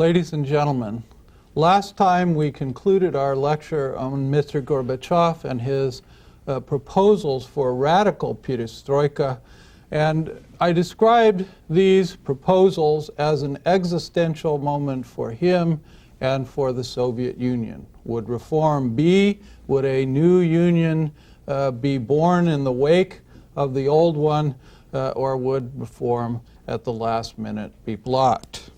Ladies and gentlemen, last time we concluded our lecture on Mr. Gorbachev and his proposals for radical perestroika, and I described these proposals as an existential moment for him and for the Soviet Union. Would reform be? Would a new union be born in the wake of the old one, or would reform at the last minute be blocked?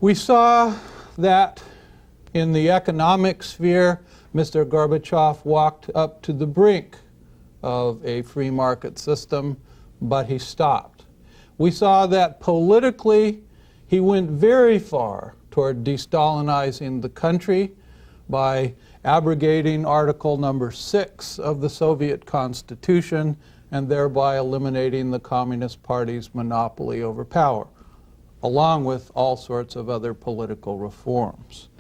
We saw that in the economic sphere, Mr. Gorbachev walked up to the brink of a free market system, but he stopped. We saw that politically, he went very far toward de-Stalinizing the country by abrogating Article number 6 of the Soviet Constitution and thereby eliminating the Communist Party's monopoly over power, along with all sorts of other political reforms.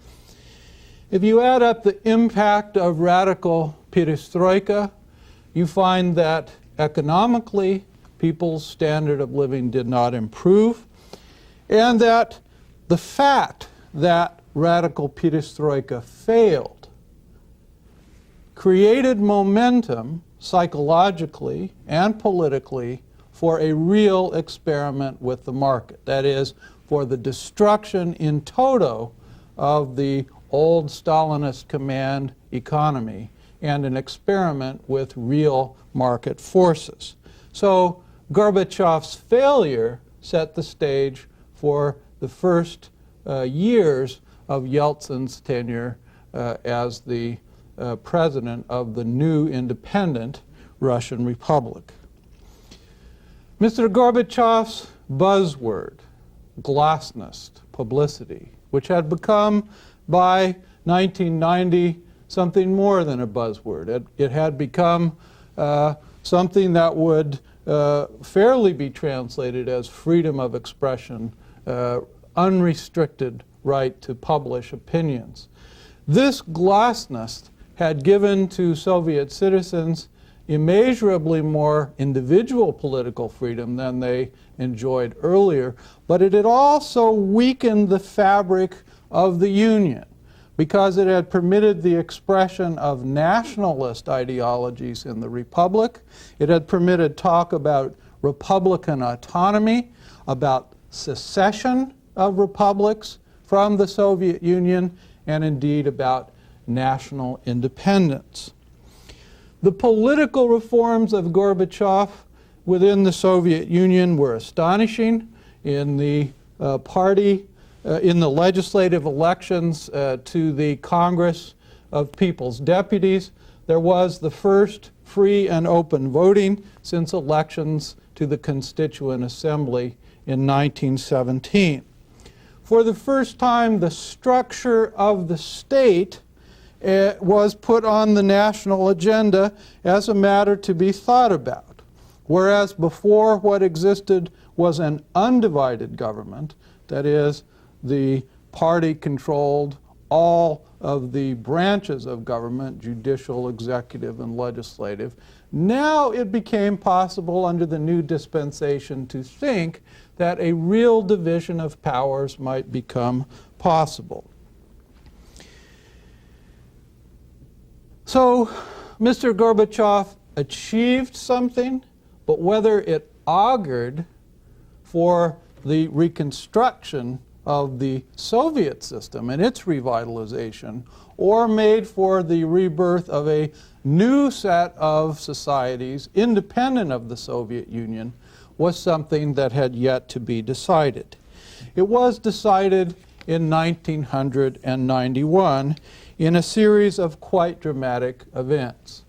If you add up the impact of radical perestroika, you find that economically, people's standard of living did not improve, and that the fact that radical perestroika failed created momentum psychologically and politically for a real experiment with the market. That is, for the destruction in toto of the old Stalinist command economy and an experiment with real market forces. So Gorbachev's failure set the stage for the first years of Yeltsin's tenure as the president of the new independent Russian Republic. Mr. Gorbachev's buzzword, glasnost, publicity, which had become by 1990 something more than a buzzword. It had become something that would fairly be translated as freedom of expression, unrestricted right to publish opinions. This glasnost had given to Soviet citizens immeasurably more individual political freedom than they enjoyed earlier, but it had also weakened the fabric of the Union because it had permitted the expression of nationalist ideologies in the Republic. It had permitted talk about Republican autonomy, about secession of republics from the Soviet Union, and indeed about national independence. The political reforms of Gorbachev within the Soviet Union were astonishing. In the party, in the legislative elections to the Congress of People's Deputies, there was the first free and open voting since elections to the Constituent Assembly in 1917. For the first time, the structure of the state was put on the national agenda as a matter to be thought about. Whereas before, what existed was an undivided government, that is, the party controlled all of the branches of government, judicial, executive, and legislative. Now it became possible under the new dispensation to think that a real division of powers might become possible. So Mr. Gorbachev achieved something, but whether it augured for the reconstruction of the Soviet system and its revitalization, or made for the rebirth of a new set of societies independent of the Soviet Union, was something that had yet to be decided. It was decided in 1991 in a series of quite dramatic events.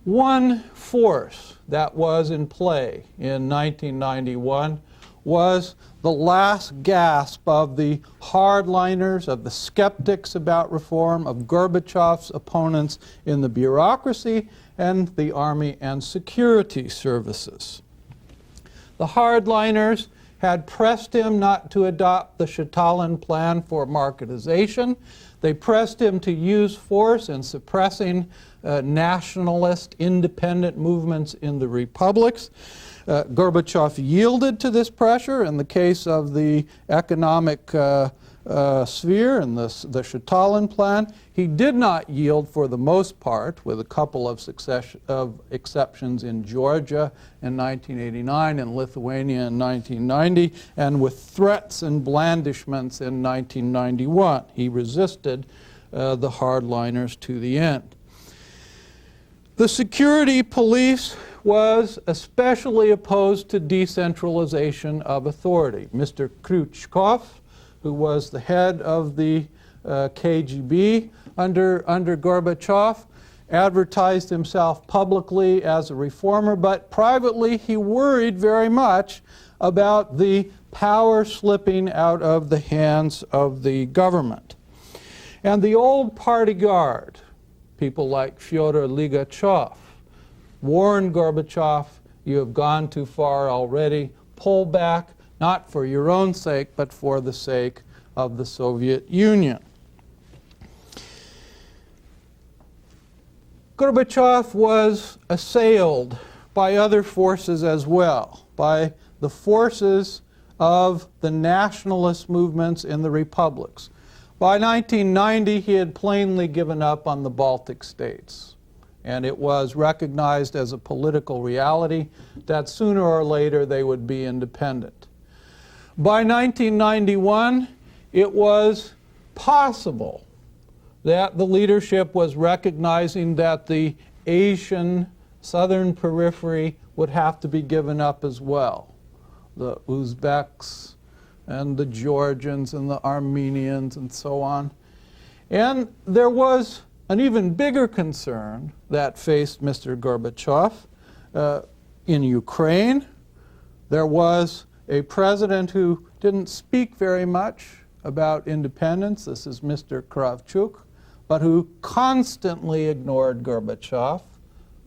One force that was in play in 1991 was the last gasp of the hardliners, of the skeptics about reform, of Gorbachev's opponents in the bureaucracy and the army and security services. The hardliners had pressed him not to adopt the Stalin plan for marketization. They pressed him to use force in suppressing nationalist independent movements in the republics. Gorbachev yielded to this pressure in the case of the economic sphere and the Stalin plan. He did not yield for the most part, with a couple of exceptions in Georgia in 1989 and Lithuania in 1990, and with threats and blandishments in 1991. He resisted the hardliners to the end. The security police was especially opposed to decentralization of authority. Mr. Khrushchev, who was the head of the KGB under Gorbachev, advertised himself publicly as a reformer, but privately he worried very much about the power slipping out of the hands of the government. And the old party guard, people like Fyodor Ligachev, warned Gorbachev, you have gone too far already, pull back, not for your own sake, but for the sake of the Soviet Union. Gorbachev was assailed by other forces as well, by the forces of the nationalist movements in the republics. By 1990, he had plainly given up on the Baltic states, and it was recognized as a political reality that sooner or later they would be independent. By 1991, it was possible that the leadership was recognizing that the Asian southern periphery would have to be given up as well. The Uzbeks and the Georgians and the Armenians and so on. And there was an even bigger concern that faced Mr. Gorbachev in Ukraine. There was a president who didn't speak very much about independence. This is Mr. Kravchuk, but who constantly ignored Gorbachev,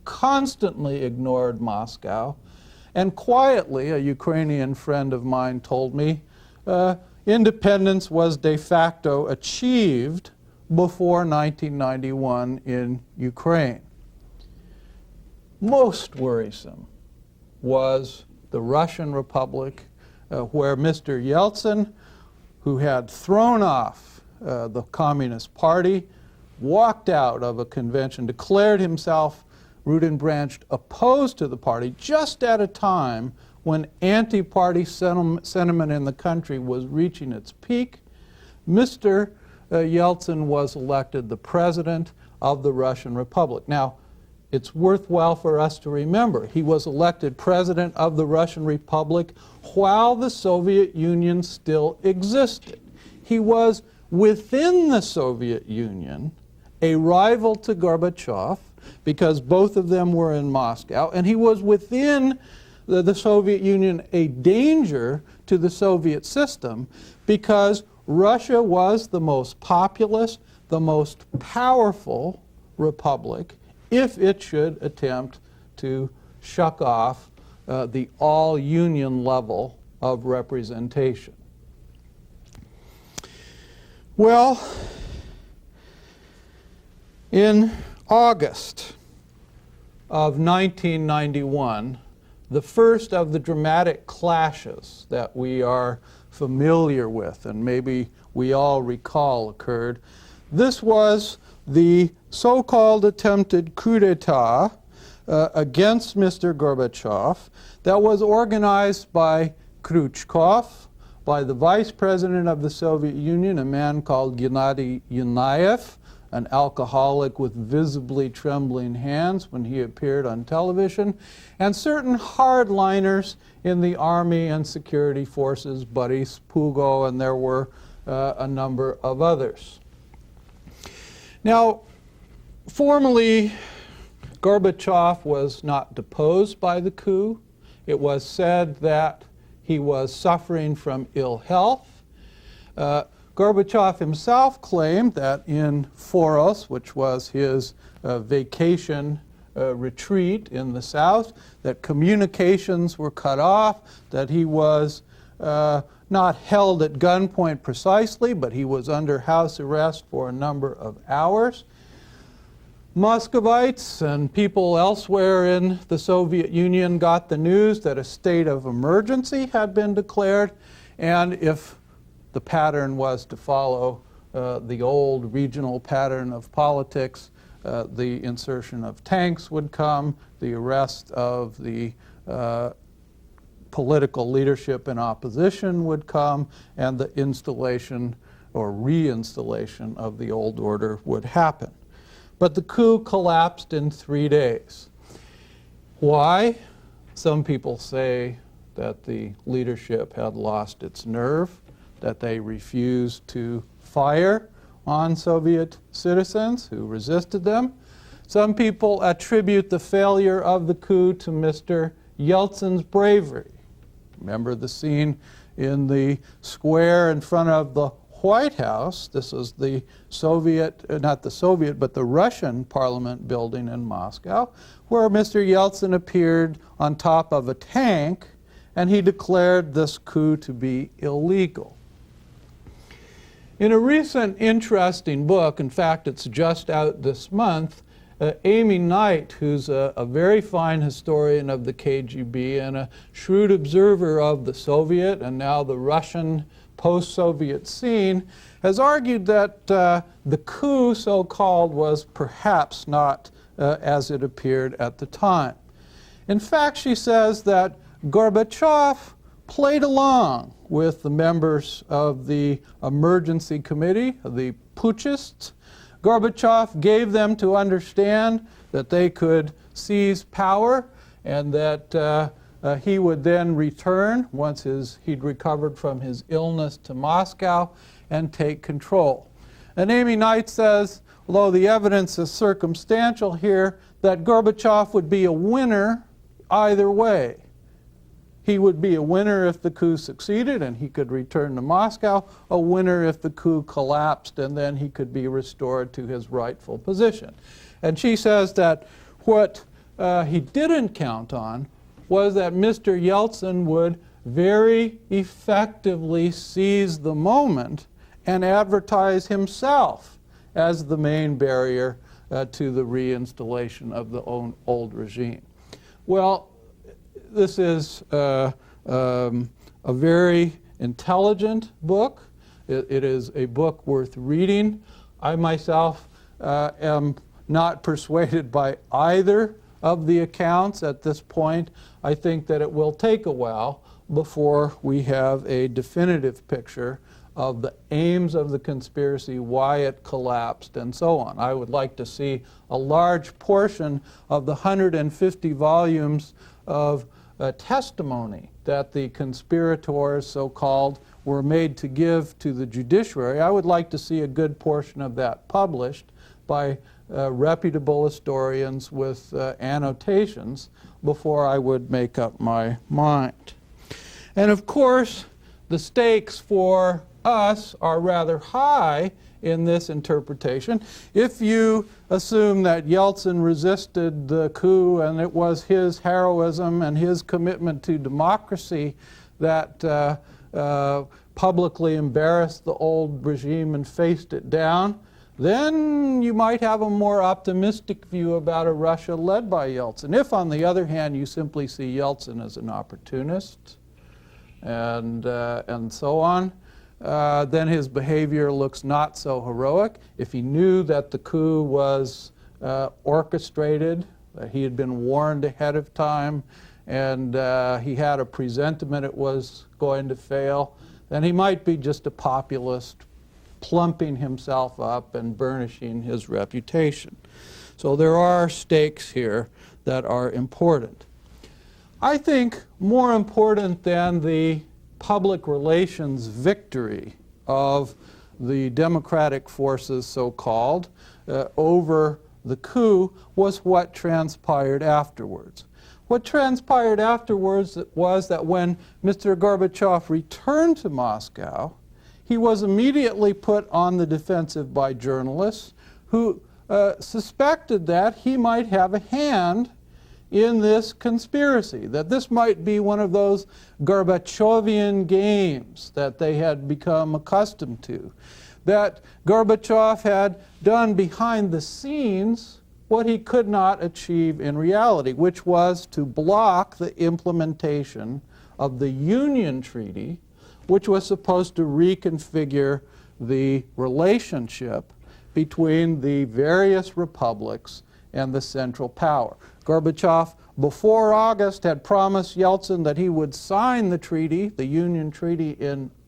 constantly ignored Moscow, and quietly, a Ukrainian friend of mine told me, independence was de facto achieved before 1991 in Ukraine. Most worrisome was the Russian Republic, where Mr. Yeltsin, who had thrown off the Communist Party, walked out of a convention, declared himself root and branched opposed to the party, just at a time when anti-party sentiment in the country was reaching its peak. Mr. Yeltsin was elected the president of the Russian Republic. Now, it's worthwhile for us to remember, he was elected president of the Russian Republic while the Soviet Union still existed. He was within the Soviet Union a rival to Gorbachev because both of them were in Moscow, and he was within the Soviet Union a danger to the Soviet system because Russia was the most populous, the most powerful republic if it should attempt to shuck off the all-union level of representation. Well, in August of 1991, the first of the dramatic clashes that we are familiar with, and maybe we all recall, occurred. This was the so-called attempted coup d'etat against Mr. Gorbachev that was organized by Khrushchev, by the vice president of the Soviet Union, a man called Gennady Yunayev, an alcoholic with visibly trembling hands when he appeared on television, and certain hardliners in the army and security forces, Boris Pugo, and there were a number of others. Now, formally, Gorbachev was not deposed by the coup. It was said that he was suffering from ill health. Gorbachev himself claimed that in Foros, which was his vacation retreat in the south, that communications were cut off, that he was not held at gunpoint precisely, but he was under house arrest for a number of hours. Muscovites and people elsewhere in the Soviet Union got the news that a state of emergency had been declared, and if the pattern was to follow the old regional pattern of politics, the insertion of tanks would come, the arrest of the political leadership in opposition would come, and the installation or reinstallation of the old order would happen. But the coup collapsed in 3 days. Why? Some people say that the leadership had lost its nerve, that they refused to fire on Soviet citizens who resisted them. Some people attribute the failure of the coup to Mr. Yeltsin's bravery. Remember the scene in the square in front of the White House. This was the Soviet, not the Soviet, but the Russian parliament building in Moscow, where Mr. Yeltsin appeared on top of a tank, and he declared this coup to be illegal. In a recent interesting book, in fact, it's just out this month, Amy Knight, who's a very fine historian of the KGB and a shrewd observer of the Soviet and now the Russian post-Soviet scene, has argued that the coup, so-called, was perhaps not as it appeared at the time. In fact, she says that Gorbachev played along with the members of the emergency committee, the putschists. Gorbachev gave them to understand that they could seize power and that he would then return once he'd recovered from his illness to Moscow and take control. And Amy Knight says, although the evidence is circumstantial here, that Gorbachev would be a winner either way. He would be a winner if the coup succeeded and he could return to Moscow, a winner if the coup collapsed and then he could be restored to his rightful position. And she says that what he didn't count on was that Mr. Yeltsin would very effectively seize the moment and advertise himself as the main barrier to the reinstallation of the old regime. Well, this is a very intelligent book. It is a book worth reading. I myself am not persuaded by either of the accounts at this point. I think that it will take a while before we have a definitive picture of the aims of the conspiracy, why it collapsed, and so on. I would like to see a large portion of the 150 volumes of testimony that the conspirators, so-called, were made to give to the judiciary. I would like to see a good portion of that published by reputable historians with annotations before I would make up my mind. And of course, the stakes for us are rather high in this interpretation. If you assume that Yeltsin resisted the coup and it was his heroism and his commitment to democracy that publicly embarrassed the old regime and faced it down, then you might have a more optimistic view about a Russia led by Yeltsin. If, on the other hand, you simply see Yeltsin as an opportunist and so on, then his behavior looks not so heroic. If he knew that the coup was orchestrated, that he had been warned ahead of time, and he had a presentiment it was going to fail, then he might be just a populist plumping himself up and burnishing his reputation. So there are stakes here that are important. I think more important than the public relations victory of the democratic forces, so-called, over the coup was what transpired afterwards. What transpired afterwards was that when Mr. Gorbachev returned to Moscow, he was immediately put on the defensive by journalists who suspected that he might have a hand in this conspiracy, that this might be one of those Gorbachevian games that they had become accustomed to, that Gorbachev had done behind the scenes what he could not achieve in reality, which was to block the implementation of the Union Treaty, which was supposed to reconfigure the relationship between the various republics and the central power. Gorbachev, before August, had promised Yeltsin that he would sign the treaty, the Union Treaty,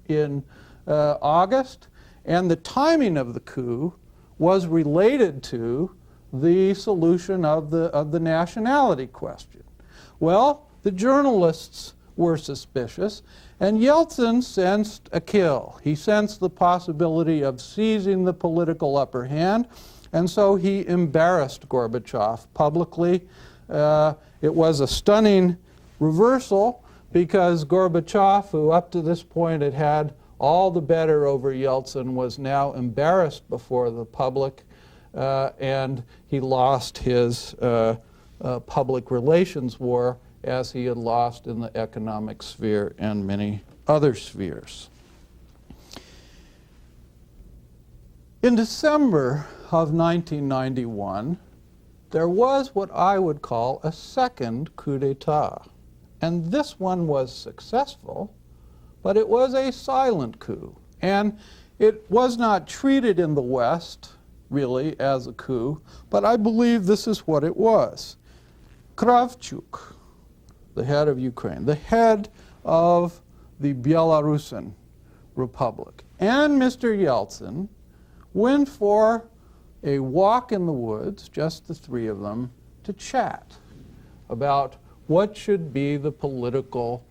in August, and the timing of the coup was related to the solution of the nationality question. Well, the journalists were suspicious, and Yeltsin sensed a kill. He sensed the possibility of seizing the political upper hand, and so he embarrassed Gorbachev publicly. It was a stunning reversal because Gorbachev, who up to this point had had all the better over Yeltsin, was now embarrassed before the public, and he lost his public relations war as he had lost in the economic sphere and many other spheres. In December of 1991, there was what I would call a second coup d'etat. And this one was successful, but it was a silent coup. And it was not treated in the West, really, as a coup, but I believe this is what it was. Kravchuk, the head of Ukraine, the head of the Belarusian Republic, and Mr. Yeltsin went for a walk in the woods, just the three of them, to chat about what should be the political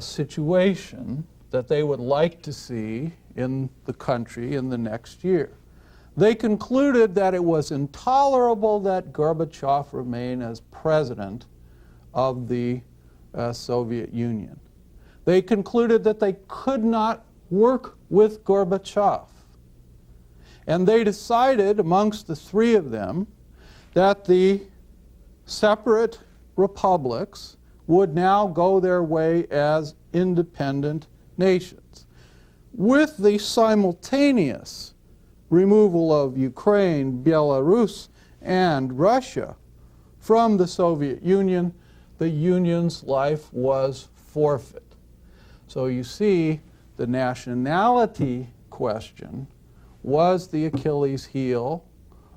situation that they would like to see in the country in the next year. They concluded that it was intolerable that Gorbachev remain as president of the Soviet Union. They concluded that they could not work with Gorbachev. And they decided, amongst the three of them, that the separate republics would now go their way as independent nations. With the simultaneous removal of Ukraine, Belarus, and Russia from the Soviet Union, the Union's life was forfeit. So you see, the nationality question was the Achilles heel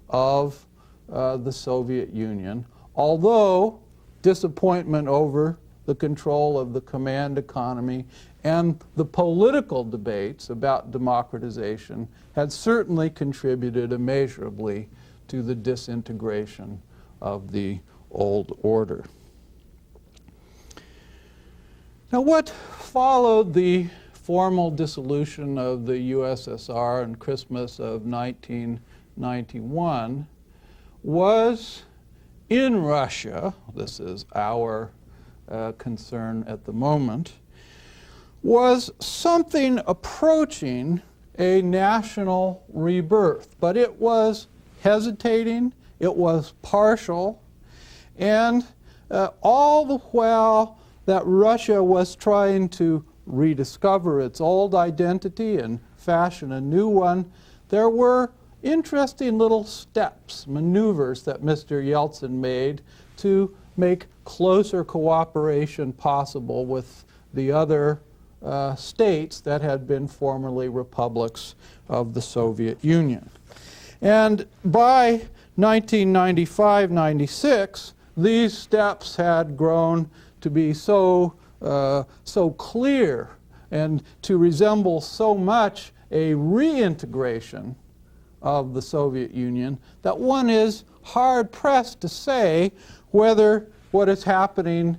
of the Soviet Union, although disappointment over the control of the command economy and the political debates about democratization had certainly contributed immeasurably to the disintegration of the old order. Now, what followed the formal dissolution of the USSR in Christmas of 1991 was in Russia, this is our concern at the moment, was something approaching a national rebirth. But it was hesitating, it was partial, and all the while that Russia was trying to rediscover its old identity and fashion a new one, there were interesting little steps, maneuvers that Mr. Yeltsin made to make closer cooperation possible with the other states that had been formerly republics of the Soviet Union. And by 1995-96, these steps had grown to be so clear and to resemble so much a reintegration of the Soviet Union that one is hard-pressed to say whether what is happening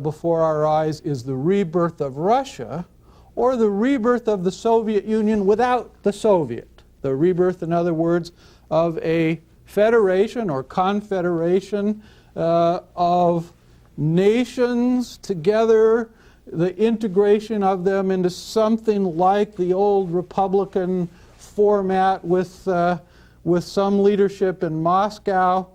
before our eyes is the rebirth of Russia or the rebirth of the Soviet Union without the Soviet. The rebirth, in other words, of a federation or confederation of nations together, the integration of them into something like the old Republican format with some leadership in Moscow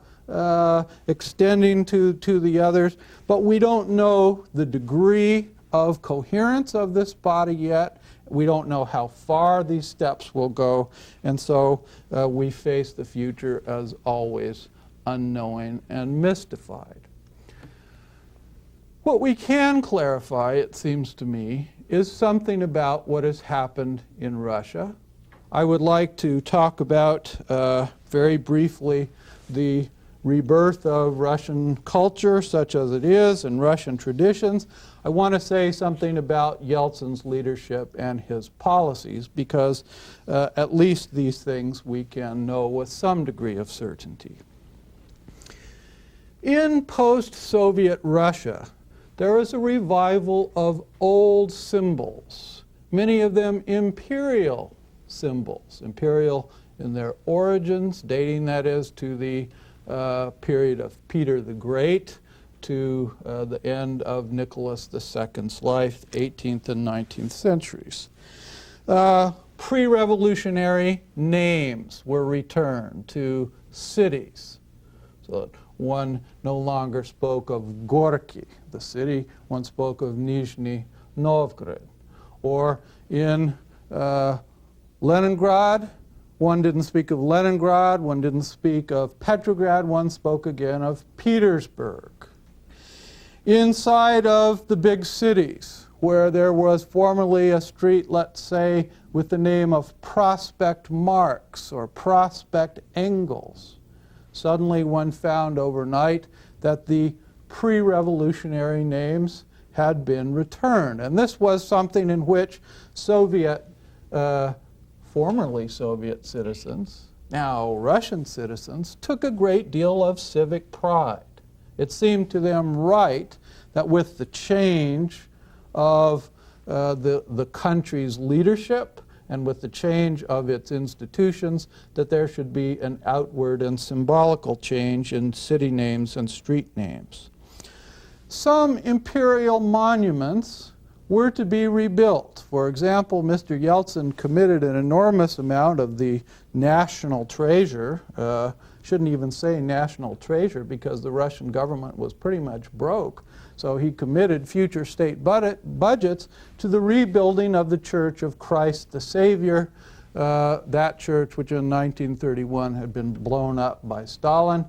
extending to the others. But we don't know the degree of coherence of this body yet. We don't know how far these steps will go, and so we face the future as always unknowing and mystified. What we can clarify, it seems to me, is something about what has happened in Russia. I would like to talk about, very briefly, the rebirth of Russian culture, such as it is, and Russian traditions. I want to say something about Yeltsin's leadership and his policies, because at least these things we can know with some degree of certainty. In post-Soviet Russia, there is a revival of old symbols, many of them imperial symbols, imperial in their origins, dating, that is, to the period of Peter the Great, to the end of Nicholas II's life, 18th and 19th centuries. Pre-revolutionary names were returned to cities, so that one no longer spoke of Gorky, the city, one spoke of Nizhny Novgorod. Or in Leningrad, one didn't speak of Leningrad, one didn't speak of Petrograd, one spoke again of Petersburg. Inside of the big cities, where there was formerly a street, let's say, with the name of Prospect Marx or Prospect Engels, suddenly one found overnight that the pre-revolutionary names had been returned. And this was something in which formerly Soviet citizens, now Russian citizens, took a great deal of civic pride. It seemed to them right that with the change of the country's leadership and with the change of its institutions, that there should be an outward and symbolical change in city names and street names. Some imperial monuments were to be rebuilt. For example, Mr. Yeltsin committed an enormous amount of the national treasure, shouldn't even say national treasure because the Russian government was pretty much broke. So he committed future state budgets to the rebuilding of the Church of Christ the Savior, that church which in 1931 had been blown up by Stalin.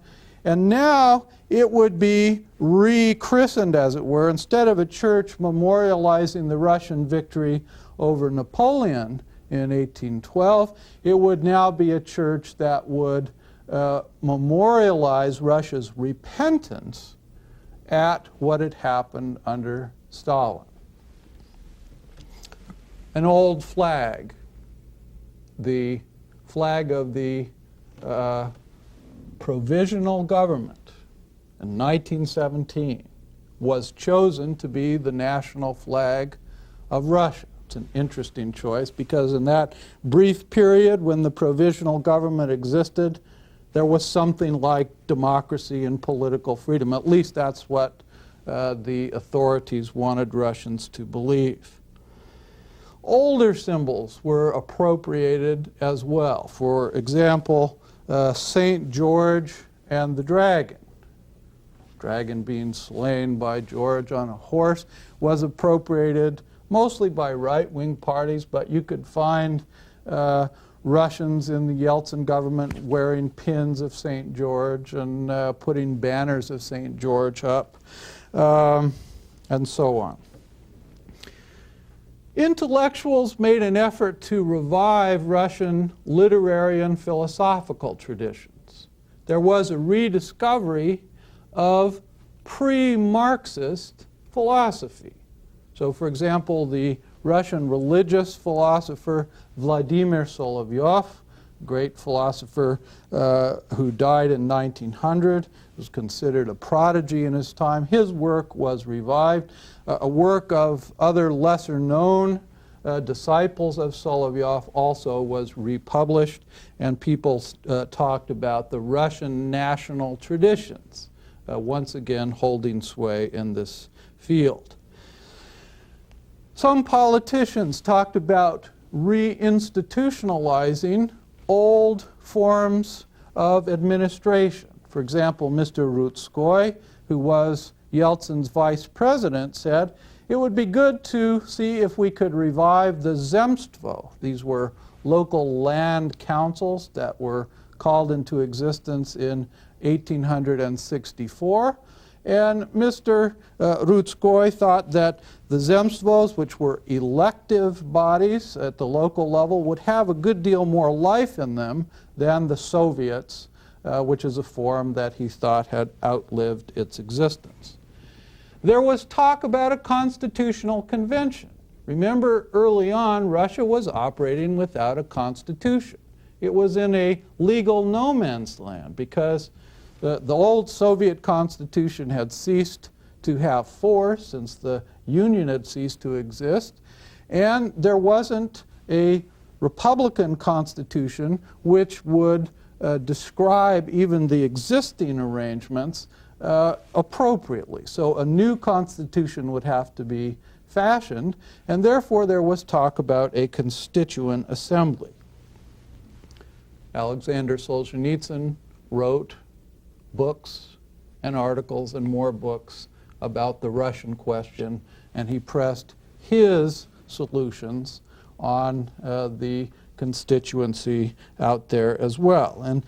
And now it would be rechristened, as it were. Instead of a church memorializing the Russian victory over Napoleon in 1812, it would now be a church that would memorialize Russia's repentance at what had happened under Stalin. An old flag, the flag of the provisional government in 1917, was chosen to be the national flag of Russia. It's an interesting choice because in that brief period when the provisional government existed, there was something like democracy and political freedom. At least that's what the authorities wanted Russians to believe. Older symbols were appropriated as well. For example, St. George and the dragon. Dragon being slain by George on a horse was appropriated mostly by right-wing parties, but you could find Russians in the Yeltsin government wearing pins of St. George and putting banners of St. George up, and so on. Intellectuals made an effort to revive Russian literary and philosophical traditions. There was a rediscovery of pre-Marxist philosophy. So, for example, the Russian religious philosopher Vladimir Solovyov, great philosopher who died in 1900, was considered a prodigy in his time. His work was revived. A work of other lesser-known disciples of Solovyov also was republished, and people talked about the Russian national traditions, once again holding sway in this field. Some politicians talked about reinstitutionalizing old forms of administration. For example, Mr. Rutskoy, who was Yeltsin's vice president, said, it would be good to see if we could revive the zemstvo. These were local land councils that were called into existence in 1864. And Mr. Rudskoy thought that the zemstvos, which were elective bodies at the local level, would have a good deal more life in them than the Soviets, which is a form that he thought had outlived its existence. There was talk about a constitutional convention. Remember, early on, Russia was operating without a constitution. It was in a legal no man's land because the old Soviet constitution had ceased to have force since the Union had ceased to exist, and there wasn't a Republican constitution which would describe even the existing arrangements appropriately. So a new constitution would have to be fashioned, and therefore there was talk about a constituent assembly. Alexander Solzhenitsyn wrote books and articles and more books about the Russian question, and he pressed his solutions on the constituency out there as well. And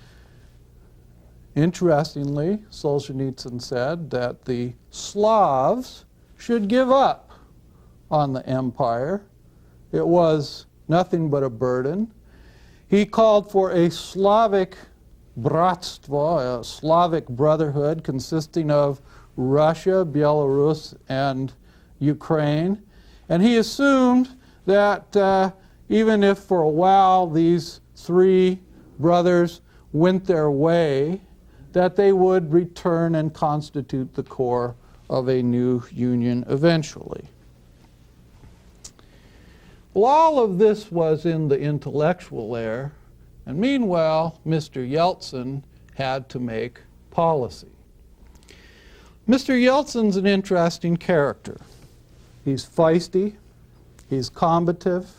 interestingly, Solzhenitsyn said that the Slavs should give up on the empire. It was nothing but a burden. He called for a Slavic bratstvo, a Slavic brotherhood consisting of Russia, Belarus, and Ukraine. And he assumed that even if for a while these three brothers went their way, that they would return and constitute the core of a new union eventually. Well, all of this was in the intellectual air, and meanwhile, Mr. Yeltsin had to make policy. Mr. Yeltsin's an interesting character. He's feisty, he's combative.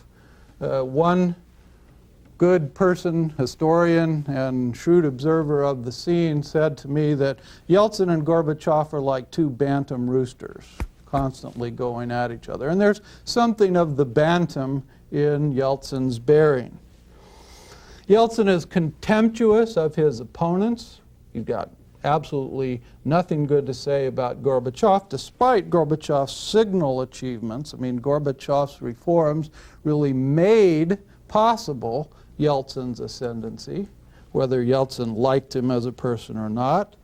One good person, historian, and shrewd observer of the scene said to me that Yeltsin and Gorbachev are like two bantam roosters, constantly going at each other. And there's something of the bantam in Yeltsin's bearing. Yeltsin is contemptuous of his opponents. He's got absolutely nothing good to say about Gorbachev, despite Gorbachev's signal achievements. I mean, Gorbachev's reforms really made possible Yeltsin's ascendancy, whether Yeltsin liked him as a person or not.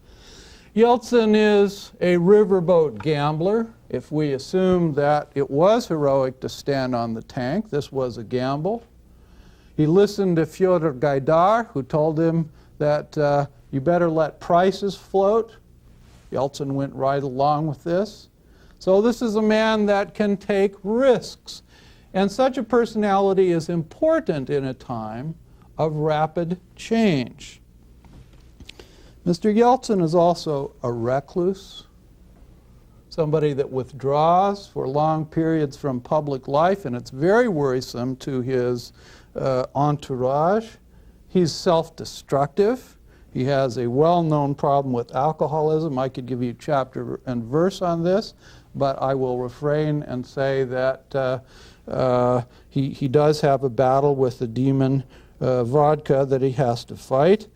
Yeltsin is a riverboat gambler. If we assume that it was heroic to stand on the tank, this was a gamble. He listened to Fyodor Gaidar, who told him that you better let prices float. Yeltsin went right along with this. So this is a man that can take risks. And such a personality is important in a time of rapid change. Mr. Yeltsin is also a recluse, somebody that withdraws for long periods from public life, and it's very worrisome to his entourage. He's self-destructive. He has a well-known problem with alcoholism. I could give you chapter and verse on this, but I will refrain and say that he does have a battle with the demon vodka that he has to fight.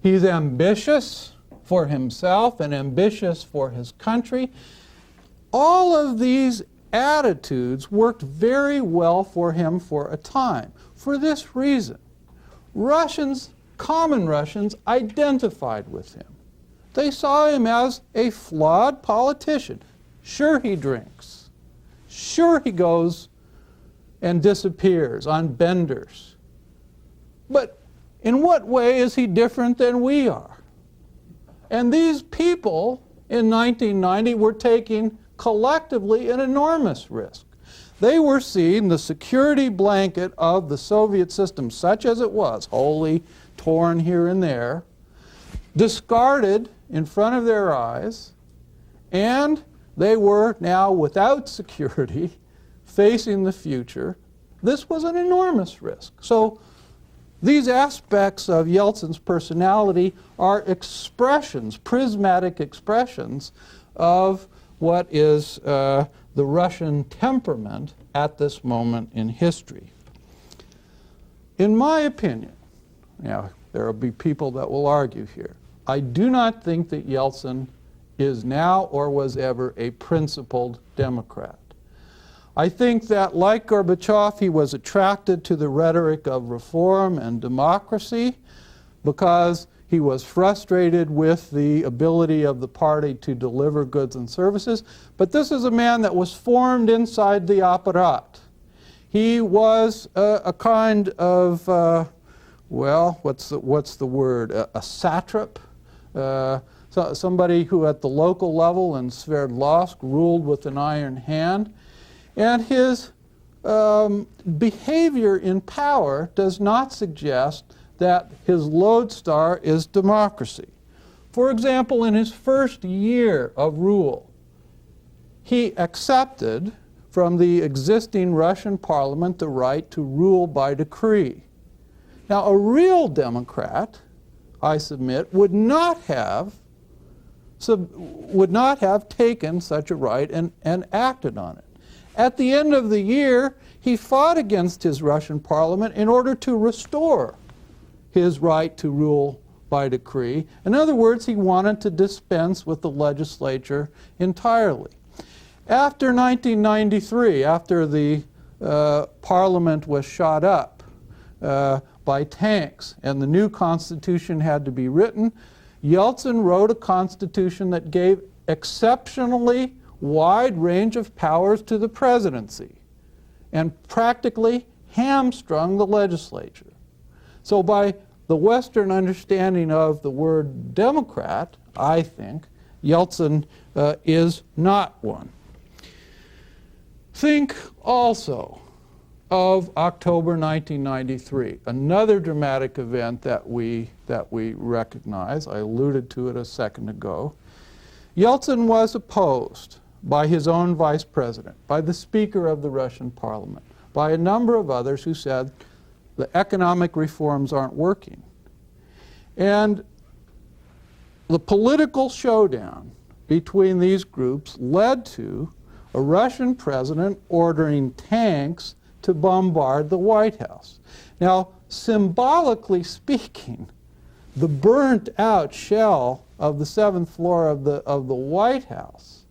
He's ambitious for himself and ambitious for his country. All of these attitudes worked very well for him for a time. For this reason, common Russians identified with him. They saw him as a flawed politician. Sure, he drinks. Sure, he goes and disappears on benders. But in what way is he different than we are? And these people in 1990 were taking collectively an enormous risk. They were seeing the security blanket of the Soviet system, such as it was, wholly torn here and there, discarded in front of their eyes, and they were now without security, facing the future. This was an enormous risk. So these aspects of Yeltsin's personality are expressions, prismatic expressions, of what is the Russian temperament at this moment in history. In my opinion, now there will be people that will argue here, I do not think that Yeltsin is now or was ever a principled Democrat. I think that, like Gorbachev, he was attracted to the rhetoric of reform and democracy because he was frustrated with the ability of the party to deliver goods and services. But this is a man that was formed inside the apparat. He was a kind of, well, what's the word? A satrap? Somebody who at the local level in Sverdlovsk ruled with an iron hand. And his behavior in power does not suggest that his lodestar is democracy. For example, in his first year of rule, he accepted from the existing Russian parliament the right to rule by decree. Now, a real Democrat, I submit, would not have taken such a right and acted on it. At the end of the year, he fought against his Russian parliament in order to restore his right to rule by decree. In other words, he wanted to dispense with the legislature entirely. After 1993, after the parliament was shot up by tanks and the new constitution had to be written, Yeltsin wrote a constitution that gave exceptionally wide range of powers to the presidency and practically hamstrung the legislature. So by the Western understanding of the word Democrat, I think, Yeltsin is not one. Think also of October 1993, another dramatic event that we recognize. I alluded to it a second ago. Yeltsin was opposed by his own vice president, by the Speaker of the Russian Parliament, by a number of others who said the economic reforms aren't working. And the political showdown between these groups led to a Russian president ordering tanks to bombard the White House. Now, symbolically speaking, the burnt out shell of the 7th floor of the White House,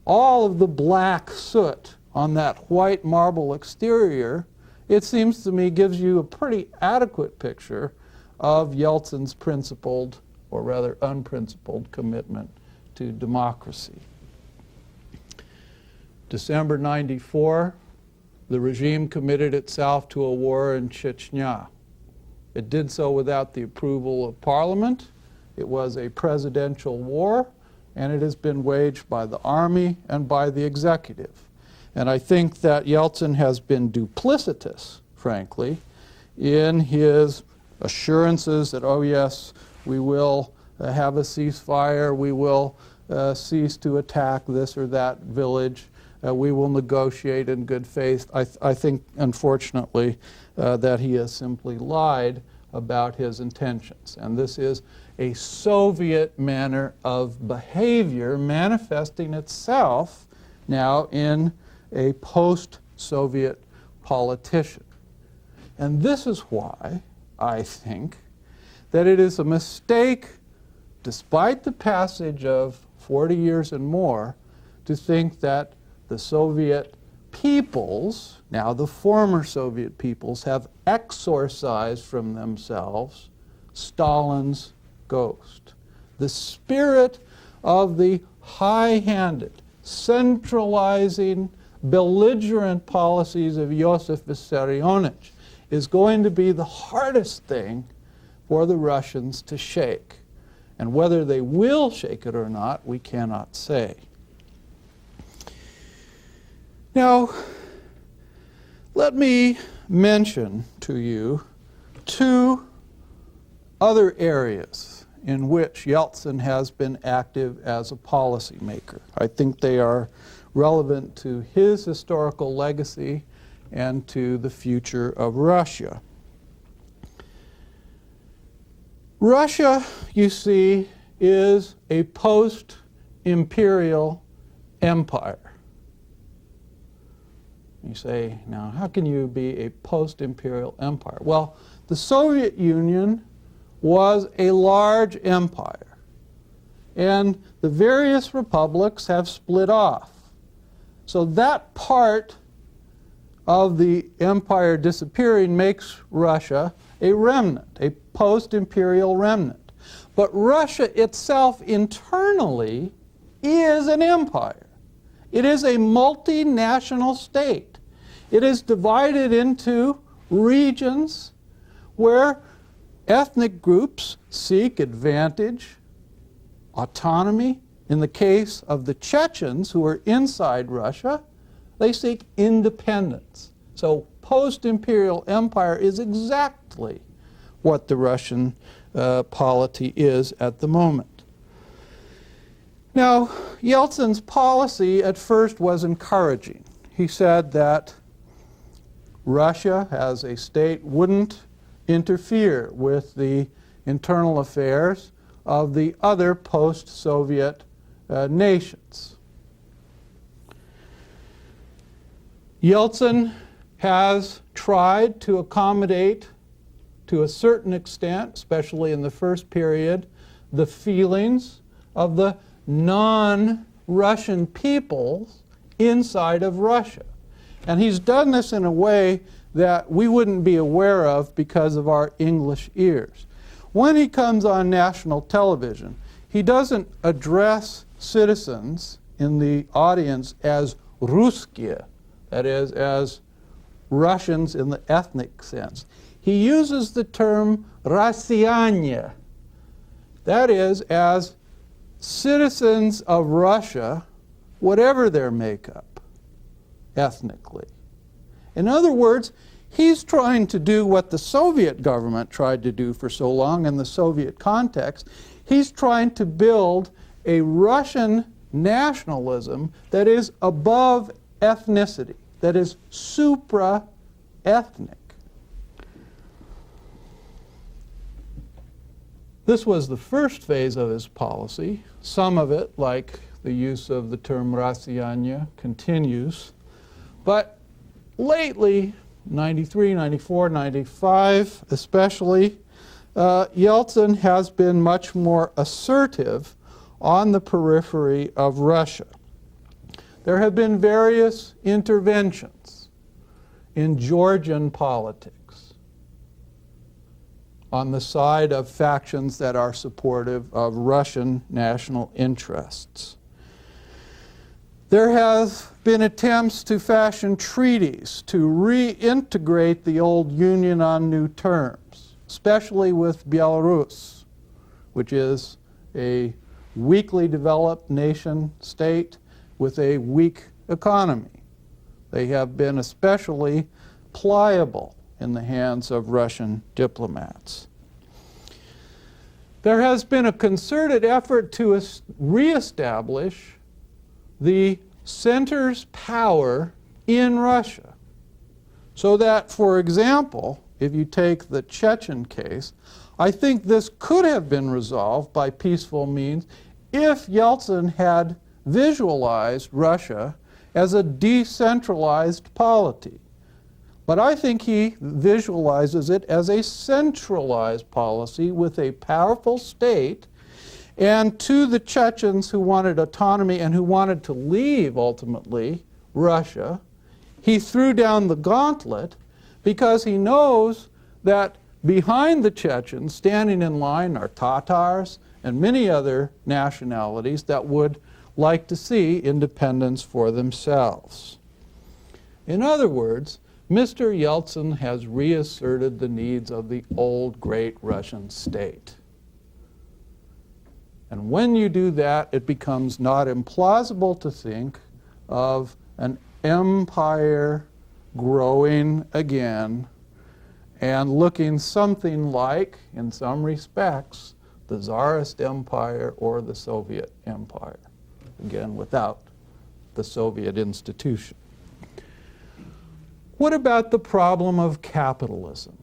all of the black soot on that white marble exterior, it seems to me gives you a pretty adequate picture of Yeltsin's principled, or rather unprincipled, commitment to democracy. December 94, the regime committed itself to a war in Chechnya. It did so without the approval of parliament. It was a presidential war, and it has been waged by the army and by the executive. And I think that Yeltsin has been duplicitous, frankly, in his assurances that, oh yes, we will have a ceasefire, we will cease to attack this or that village, we will negotiate in good faith. I think, unfortunately, that he has simply lied about his intentions. And this is a Soviet manner of behavior manifesting itself now in a post-Soviet politician. And this is why I think that it is a mistake, despite the passage of 40 years and more, to think that the Soviet peoples, now the former Soviet peoples, have exorcised from themselves Stalin's ghost. The spirit of the high-handed, centralizing, belligerent policies of Josip Vissarionovich is going to be the hardest thing for the Russians to shake. And whether they will shake it or not, we cannot say. Now, let me mention to you two other areas in which Yeltsin has been active as a policymaker. I think they are relevant to his historical legacy and to the future of Russia. Russia, you see, is a post-imperial empire. You say, now, how can you be a post-imperial empire? Well, the Soviet Union was a large empire, and the various republics have split off. So that part of the empire disappearing makes Russia a remnant, a post-imperial remnant. But Russia itself internally is an empire. It is a multinational state. It is divided into regions where ethnic groups seek advantage, autonomy. In the case of the Chechens who are inside Russia, they seek independence. So post-imperial empire is exactly what the Russian polity is at the moment. Now, Yeltsin's policy at first was encouraging. He said that Russia as a state wouldn't interfere with the internal affairs of the other post-Soviet nations. Yeltsin has tried to accommodate, to a certain extent, especially in the first period, the feelings of the non-Russian peoples inside of Russia. And he's done this in a way that we wouldn't be aware of because of our English ears. When he comes on national television, he doesn't address citizens in the audience as Ruskие, that is, as Russians in the ethnic sense. He uses the term Россияне, that is, as citizens of Russia, whatever their makeup, ethnically. In other words, he's trying to do what the Soviet government tried to do for so long in the Soviet context. He's trying to build a Russian nationalism that is above ethnicity, that is supra-ethnic. This was the first phase of his policy. Some of it, like the use of the term Россияне, continues. But lately, 93, 94, 95 especially, Yeltsin has been much more assertive on the periphery of Russia. There have been various interventions in Georgian politics on the side of factions that are supportive of Russian national interests. There have been attempts to fashion treaties to reintegrate the old union on new terms, especially with Belarus, which is a weakly developed nation state with a weak economy. They have been especially pliable in the hands of Russian diplomats. There has been a concerted effort to reestablish the center's power in Russia, so that, for example, if you take the Chechen case, I think this could have been resolved by peaceful means if Yeltsin had visualized Russia as a decentralized polity. But I think he visualizes it as a centralized policy with a powerful state. And to the Chechens who wanted autonomy and who wanted to leave, ultimately, Russia, he threw down the gauntlet because he knows that behind the Chechens, standing in line, are Tatars and many other nationalities that would like to see independence for themselves. In other words, Mr. Yeltsin has reasserted the needs of the old great Russian state. And when you do that, it becomes not implausible to think of an empire growing again and looking something like, in some respects, the Tsarist Empire or the Soviet Empire. Again, without the Soviet institution. What about the problem of capitalism?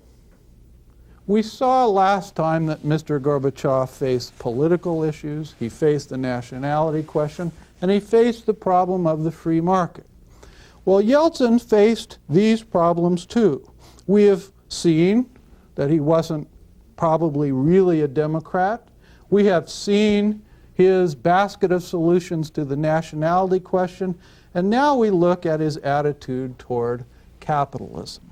We saw last time that Mr. Gorbachev faced political issues, he faced the nationality question, and he faced the problem of the free market. Well, Yeltsin faced these problems too. We have seen that he wasn't probably really a Democrat. We have seen his basket of solutions to the nationality question, and now we look at his attitude toward capitalism.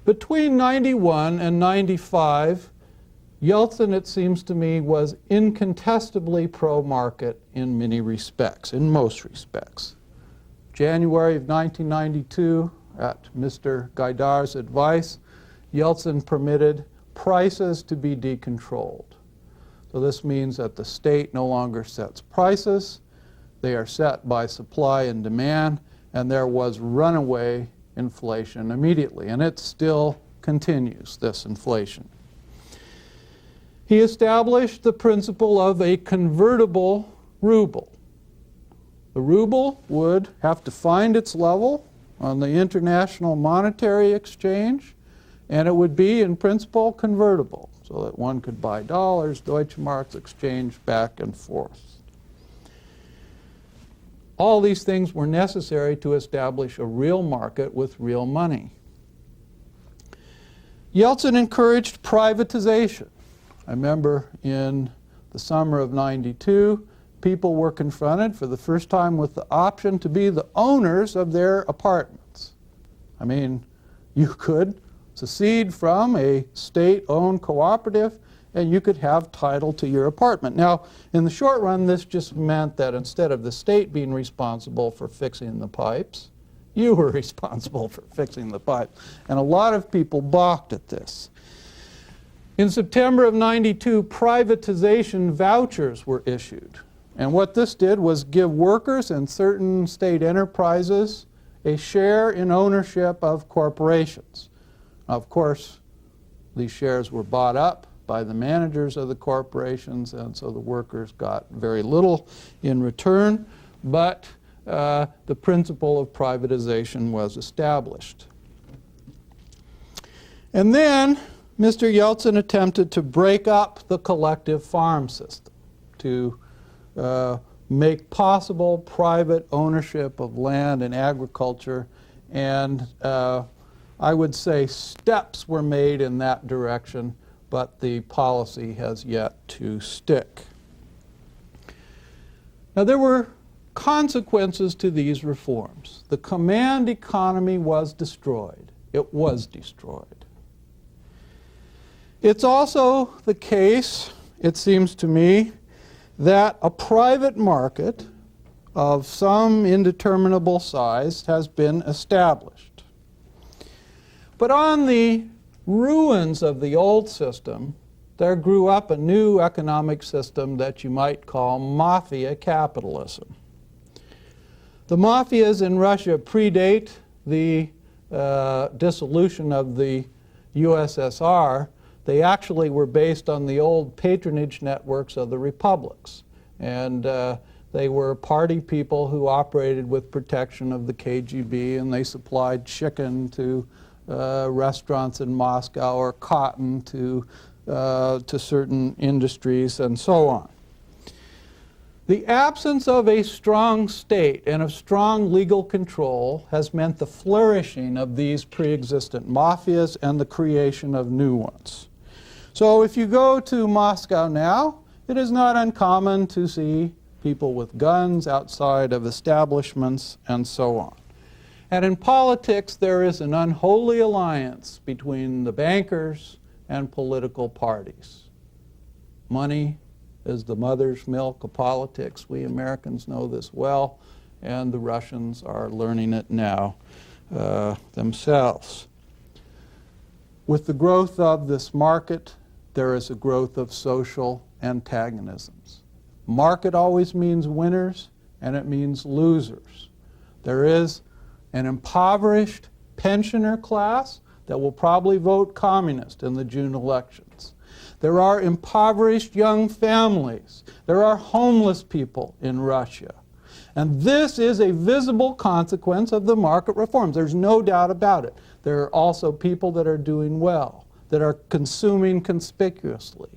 Between 91 and 95, Yeltsin, it seems to me, was incontestably pro-market in many respects, in most respects. January of 1992, at Mr. Gaidar's advice, Yeltsin permitted prices to be decontrolled. So this means that the state no longer sets prices. They are set by supply and demand, and there was runaway inflation immediately, and it still continues, this inflation. He established the principle of a convertible ruble. The ruble would have to find its level on the international monetary exchange, and it would be, in principle, convertible, so that one could buy dollars, Deutschmarks, exchange back and forth. All these things were necessary to establish a real market with real money. Yeltsin encouraged privatization. I remember in the summer of '92, people were confronted for the first time with the option to be the owners of their apartments. I mean, you could secede from a state-owned cooperative and you could have title to your apartment. Now, in the short run, this just meant that instead of the state being responsible for fixing the pipes, you were responsible for fixing the pipe. And a lot of people balked at this. In September of '92, privatization vouchers were issued. And what this did was give workers in certain state enterprises a share in ownership of corporations. Now, of course, these shares were bought up by the managers of the corporations, and so the workers got very little in return, but the principle of privatization was established. And then Mr. Yeltsin attempted to break up the collective farm system, to make possible private ownership of land and agriculture, and I would say steps were made in that direction, but the policy has yet to stick. Now, there were consequences to these reforms. The command economy was destroyed. It was destroyed. It's also the case, it seems to me, that a private market of some indeterminable size has been established. But on the ruins of the old system, there grew up a new economic system that you might call mafia capitalism. The mafias in Russia predate the dissolution of the USSR. They actually were based on the old patronage networks of the republics. And they were party people who operated with protection of the KGB, and they supplied chicken to restaurants in Moscow, or cotton to certain industries, and so on. The absence of a strong state and of strong legal control has meant the flourishing of these pre-existent mafias and the creation of new ones. So if you go to Moscow now, it is not uncommon to see people with guns outside of establishments and so on. And in politics, there is an unholy alliance between the bankers and political parties. Money is the mother's milk of politics. We Americans know this well, and the Russians are learning it now themselves. With the growth of this market, there is a growth of social antagonisms. Market always means winners, and it means losers. There is an impoverished pensioner class that will probably vote communist in the June elections. There are impoverished young families. There are homeless people in Russia. And this is a visible consequence of the market reforms. There's no doubt about it. There are also people that are doing well, that are consuming conspicuously,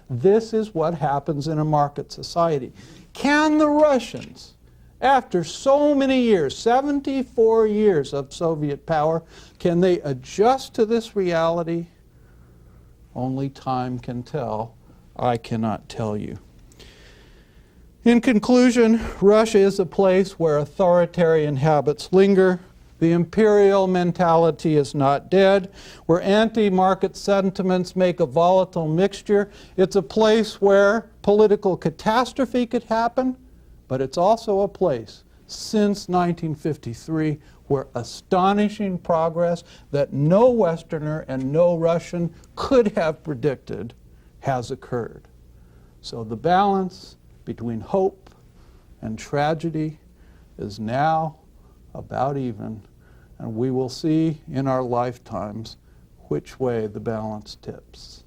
This is what happens in a market society. Can the Russians, after so many years, 74 years of Soviet power, can they adjust to this reality? Only time can tell. I cannot tell you. In conclusion, Russia is a place where authoritarian habits linger. The imperial mentality is not dead, where anti-market sentiments make a volatile mixture. It's a place where political catastrophe could happen, but it's also a place, since 1953, where astonishing progress that no Westerner and no Russian could have predicted has occurred. So the balance between hope and tragedy is now about even, and we will see in our lifetimes which way the balance tips.